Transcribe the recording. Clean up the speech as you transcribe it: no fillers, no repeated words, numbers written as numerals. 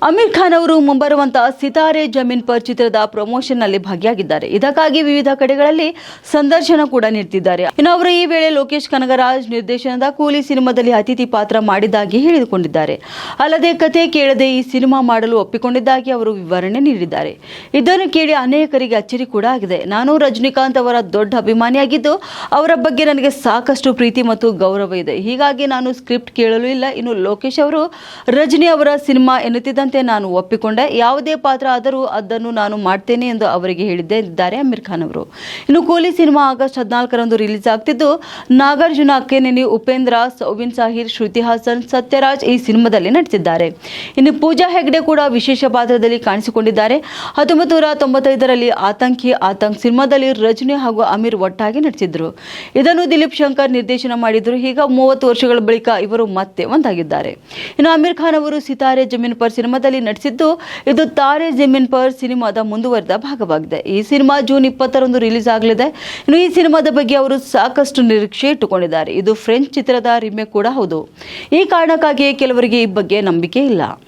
ಆಮಿರ್ ಖಾನ್ ಅವರು ಮುಂಬರುವಂತಹ ಸಿತಾರೆ ಜಮೀನ್ ಪರ್ ಚಿತ್ರದ ಪ್ರಮೋಷನ್ ನಲ್ಲಿ ಭಾಗಿಯಾಗಿದ್ದಾರೆ. ಇದಕ್ಕಾಗಿ ವಿವಿಧ ಕಡೆಗಳಲ್ಲಿ ಸಂದರ್ಶನ ಕೂಡ ನೀಡುತ್ತಿದ್ದಾರೆ. ಇನ್ನು ಅವರು ಈ ವೇಳೆ ಲೋಕೇಶ್ ಕನಗರಾಜ್ ನಿರ್ದೇಶನದ ಕೂಲಿ ಸಿನಿಮಾದಲ್ಲಿ ಅತಿಥಿ ಪಾತ್ರ ಮಾಡಿದ್ದಾಗಿ ಹೇಳಿಕೊಂಡಿದ್ದಾರೆ. ಅಲ್ಲದೆ ಕತೆ ಕೇಳದೆ ಈ ಸಿನಿಮಾ ಮಾಡಲು ಒಪ್ಪಿಕೊಂಡಿದ್ದಾಗಿ ಅವರು ವಿವರಣೆ ನೀಡಿದ್ದಾರೆ. ಇದನ್ನು ಕೇಳಿ ಅನೇಕರಿಗೆ ಅಚ್ಚರಿ ಕೂಡ ಆಗಿದೆ. ನಾನು ರಜನಿಕಾಂತ್ ಅವರ ದೊಡ್ಡ ಅಭಿಮಾನಿಯಾಗಿದ್ದು ಅವರ ಬಗ್ಗೆ ನನಗೆ ಸಾಕಷ್ಟು ಪ್ರೀತಿ ಮತ್ತು ಗೌರವ ಇದೆ. ಹೀಗಾಗಿ ನಾನು ಸ್ಕ್ರಿಪ್ಟ್ ಕೇಳಲು ಇಲ್ಲ. ಇನ್ನು ಲೋಕೇಶ್ ಅವರು ರಜನಿ ಅವರ ಸಿನಿಮಾ ಎನ್ನುತ್ತಿದ್ದಂತೆ ನಾನು ಒಪ್ಪಿಕೊಂಡೆ. ಯಾವುದೇ ಪಾತ್ರ ಆದರೂ ಅದನ್ನು ನಾನು ಮಾಡ್ತೇನೆ ಎಂದು ಅವರಿಗೆ ಹೇಳಿದ್ದಾರೆ ಆಮಿರ್ ಖಾನ್ ಅವರು. ಇನ್ನು ಕೂಲಿ ಸಿನಿಮಾ ಆಗಸ್ಟ್ 14ರಂದು ರಿಲೀಸ್ ಆಗ್ತಿದ್ದು ನಾಗಾರ್ಜುನ, ಅಕ್ಕಿನೇನಿ, ಉಪೇಂದ್ರ, ಸೌಬಿನ್ ಸಾಹಿರ್, ಶ್ರುತಿ ಹಾಸನ್, ಸತ್ಯರಾಜ್ ಈ ಸಿನಿಮಾದಲ್ಲಿ ನಟಿಸಿದ್ದಾರೆ. ಇನ್ನು ಪೂಜಾ ಹೆಗ್ಡೆ ಕೂಡ ವಿಶೇಷ ಪಾತ್ರದಲ್ಲಿ ಕಾಣಿಸಿಕೊಂಡಿದ್ದಾರೆ. 1995ರಲ್ಲಿ ಆತಂಕ್ ಸಿನಿಮಾದಲ್ಲಿ ರಜನಿ ಹಾಗೂ ಅಮೀರ್ ಒಟ್ಟಾಗಿ ನಟಿಸಿದ್ರು. ಇದನ್ನು ದಿಲೀಪ್ ಶಂಕರ್ ನಿರ್ದೇಶನ ಮಾಡಿದ್ರು. ಈಗ 30 ವರ್ಷಗಳ ಬಳಿಕ ಇವರು ಮತ್ತೆ ಒಂದಾಗಿದ್ದಾರೆ. ಇನ್ನು ಆಮಿರ್ ಖಾನ್ ಅವರು ಸಿತಾರೆ ಜಮೀನ್ ಪರ್ ಸಿನಿಮಾದಲ್ಲಿ ನಟಿಸಿದ್ದು ಇದು ತಾರೆ ಜಮೀನ್ ಪರ್ ಸಿನಿಮಾದ ಮುಂದುವರೆದ ಭಾಗವಾಗಿದೆ. ಈ ಸಿನಿಮಾ ಜೂನ್ 20ರಂದು ರಿಲೀಸ್ ಆಗಲಿದೆ. ಇನ್ನು ಈ ಸಿನಿಮಾದ ಬಗ್ಗೆ ಅವರು ಸಾಕಷ್ಟು ನಿರೀಕ್ಷೆ ಇಟ್ಟುಕೊಂಡಿದ್ದಾರೆ. ಇದು ಫ್ರೆಂಚ್ ಚಿತ್ರದ ರೀಮೇಕ್ ಕೂಡ ಹೌದು. ಈ ಕಾರಣಕ್ಕಾಗಿಯೇ ಕೆಲವರಿಗೆ ಈ ಬಗ್ಗೆ ನಂಬಿಕೆ ಇಲ್ಲ.